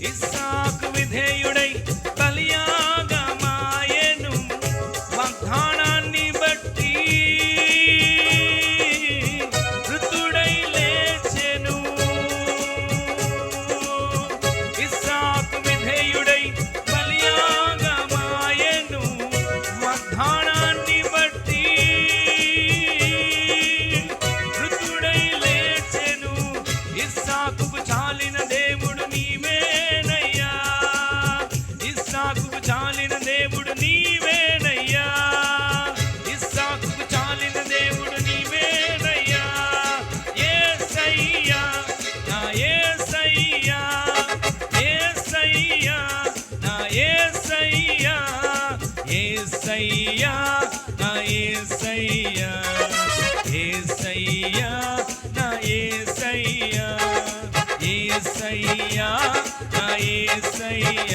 ఇస్సాకు విధేయుడై బలియాగమాయెను వాగ్దానాన్ని బట్టి వృద్ధుడై లేచెను. ఇస్సాకు విధేయుడై బలియాగమాయెను వాగ్దానాన్ని బట్టి వృద్ధుడై లేచెను. ఇస్సాకుకు చాలిన దేవుడు నీవేనయ్యా, ఇస్సాకుకు చాలిన దేవుడు నీవేనయ్యా, ఇస్సాకుకు చాలిన దేవుడు నీవేనయ్యా. యేసయ్యా నా యేసయ్యా, యేసయ్యా నా యేసయ్యా, యేసయ్యా నా యేసయ్యా, యేసయ్యా నా యేసయ్యా, యేసయ్యా నా యేసయ్యా.